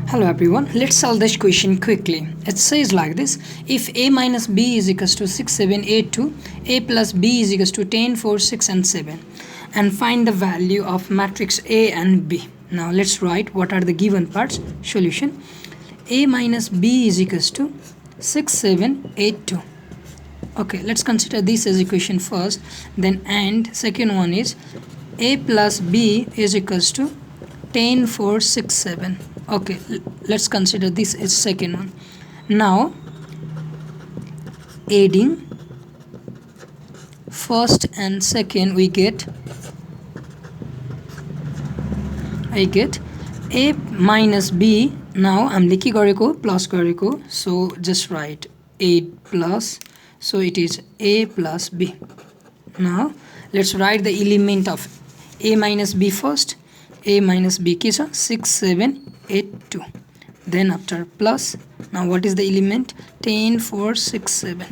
Hello everyone, let's solve this question quickly. It says like this: if a minus b is equals to 6, 7, 8, 2, a plus b is equals to 10, 4, 6 and 7, and find the value of matrix A and B. Now let's write what are the given parts. Solution: a minus b is equals to 6, 7, 8, 2. Okay, let's consider this as equation first, then and second one is a plus b is equals to 10, 4, 6, 7. Okay, let's consider this as second one. Now adding first and second, I get a minus b. Now I'm Lekhi गरेको plus गरेको, so just write a plus, so it is a plus b. Now let's write the element of a minus b first. A minus b के छ 6, 7, 8, 2. Then after plus, now what is the element? 10, 4, 6, 7.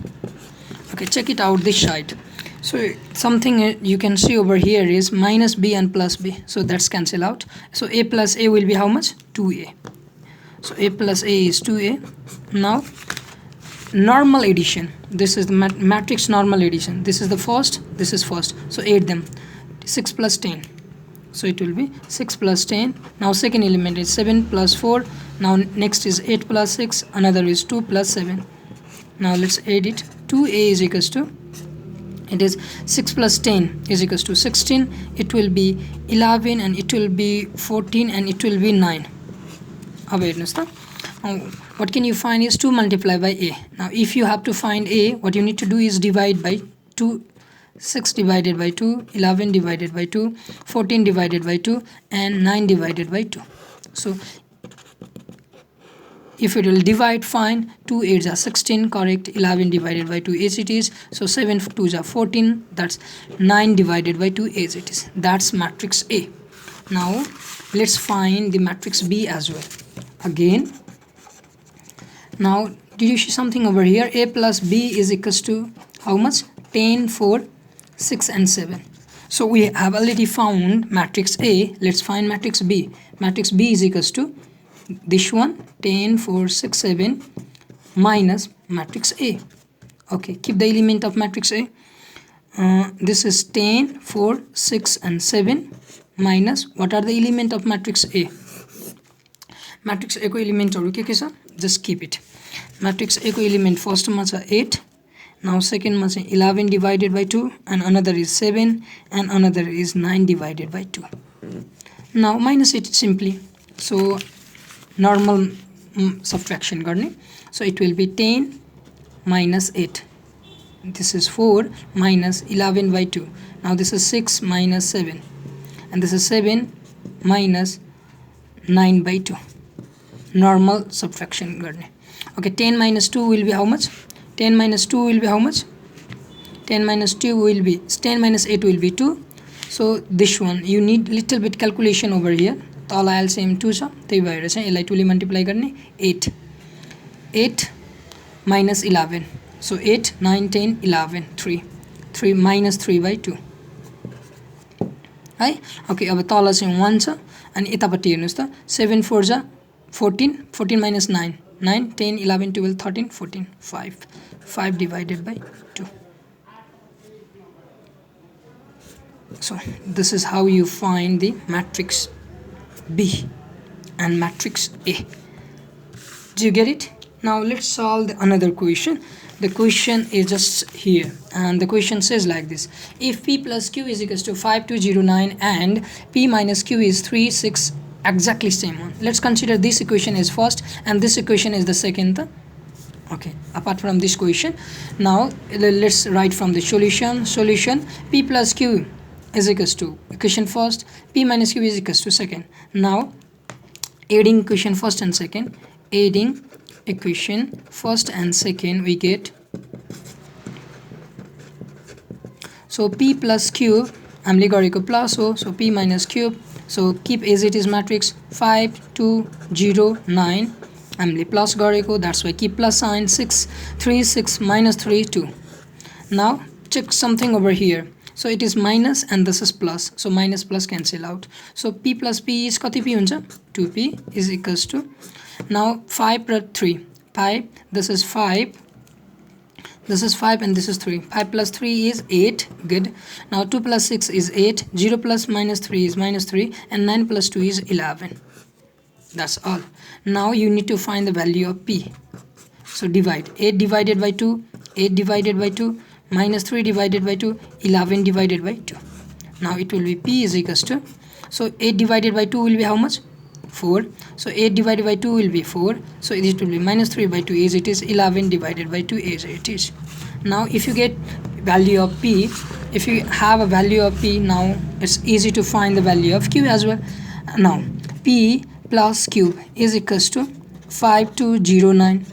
Okay, check it out this side. So something you can see over here is minus b and plus b, so that's cancel out. So a plus a will be how much? 2a. So a plus a is 2a. Now normal addition, this is the matrix normal addition. This is the first, this is first, so add them. 6 plus 10, so it will be 6 plus 10. Now second element is 7 plus 4. Now next is 8 plus 6, another is 2 plus 7. Now let's add it. 2a is equals to, it is 6 plus 10 is equals to 16. It will be 11 and it will be 14 and it will be 9. What can you find is 2 multiplied by a. Now if you have to find a, what you need to do is divide by 2. 6 divided by 2, 11 divided by 2, 14 divided by 2 and 9 divided by 2. So if it will divide, fine. 2 8s are 16, correct. 11 divided by 2 as it is. So 7 2s are 14, that's 9 divided by 2 as it is. That's matrix A. Now let's find the matrix B as well. Again, now did you see something over here? A plus B is equals to how much? 10, 4, 6 and 7. So we have already found matrix A. Let's find matrix B. Matrix B is equals to this one, 10, 4, 6, 7 minus matrix A. Okay, keep the element of matrix A. This is 10, 4, 6 and 7 minus what are the element of matrix A? Matrix A को element के छ? Just keep it. Matrix A को element first मा छ 8. Now second मा चाहिँ 11 divided by 2 and another is 7 and another is 9 divided by 2. Now minus it simply. So normal subtraction गर्ने. So it will be 10 minus 8. This is 4 minus 11 by 2. Now this is 6 minus 7 and this is 7 minus 9 by 2. Normal subtraction गर्ने. Okay, 10 minus 2 will be how much? 10 minus 2 will be how much? 10 minus 2 will be 10 minus 8 will be 2. So this one you need little bit calculation over here. तल LCM 2 छ, त्यही भएर चाहिँ यसलाई 2 ले multiply गर्ने. 8 8 minus 11. So 8 9 10 11 3 minus 3 by 2 है. Okay, अब तल चाहिँ 1 छ अनि यतापट्टि हेर्नुस् त 7 4 जा 14 14 minus 9 9 10 11 12 13 14 5 divided by 2. So this is how you find the matrix B and matrix A. Do you get it? Now let's solve another question. The question is just here and the question says like this: if P plus Q is equals to 5 2 0 9 and P minus Q is 3 6, exactly same one. Let's consider this equation is first and this equation is the second. Okay, apart from this question, now let's write from the solution. P plus Q is equals to equation first, P minus Q is equals to second. Now adding equation first and second, adding equation first and second, we get, so P plus Q हामीले गरेको plus हो, so P minus Q, so keep as it is matrix 5 2 0 9 हामीले plus गरेको, that's why keep plus sign. 6 3 6 minus 3 2. Now check something over here. So it is minus and this is plus, so minus plus cancel out. So P plus P is कति P हुन्छ? 2P is equals to Now 5 plus 3, 5, this is 5, this is 5 and this is 3. 5 plus 3 is 8. Good. Now 2 plus 6 is 8. 0 plus minus 3 is minus 3. And 9 plus 2 is 11. That's all. Now you need to find the value of p. So divide. 8 divided by 2. 8 divided by 2. Minus 3 divided by 2. 11 divided by 2. Now it will be p is equals to. So 8 divided by 2 will be how much? 4. So 8 divided by 2 will be 4. So it will be minus 3 by 2 as it is. 11 divided by 2 as it is. Now if you get value of p, if you have a value of p, now it's easy to find the value of q as well. Now p plus cube is equals to 5209.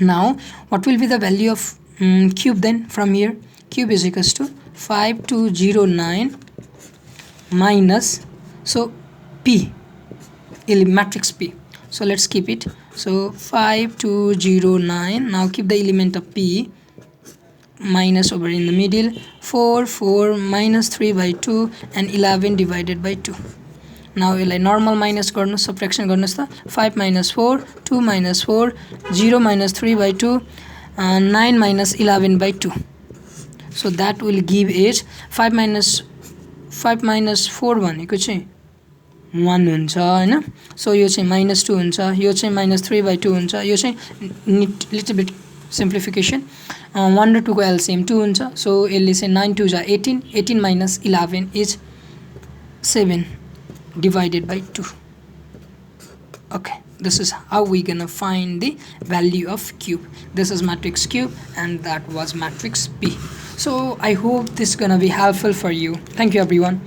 Now what will be the value of cube then from here? Cube is equals to 5209 minus, so p, matrix p. So let's keep it. So 5209. Now keep the element of p, minus over in the middle. 4 4 minus 3 by 2 and 11 divided by 2. Now यसलाई normal minus गर्नु, subtraction गर्नुस् त. 5 minus 4, 2 minus 4, 0 minus 3 by 2, 9 minus 11 by 2. So that will give it 5 minus 4 भनेको चाहिँ 1 हुन्छ हैन. सो यो चाहिँ -2 हुन्छ, यो चाहिँ -3 by 2 हुन्छ. यो चाहिँ little bit simplification. 1 र 2 को LCM 2 हुन्छ. सो यसले चाहिँ 9 2 जा 18, 18 minus 11 is 7 divided by 2. Okay, this is how we gonna find the value of cube. This is matrix cube and that was matrix P. So I hope this is gonna be helpful for you. Thank you everyone.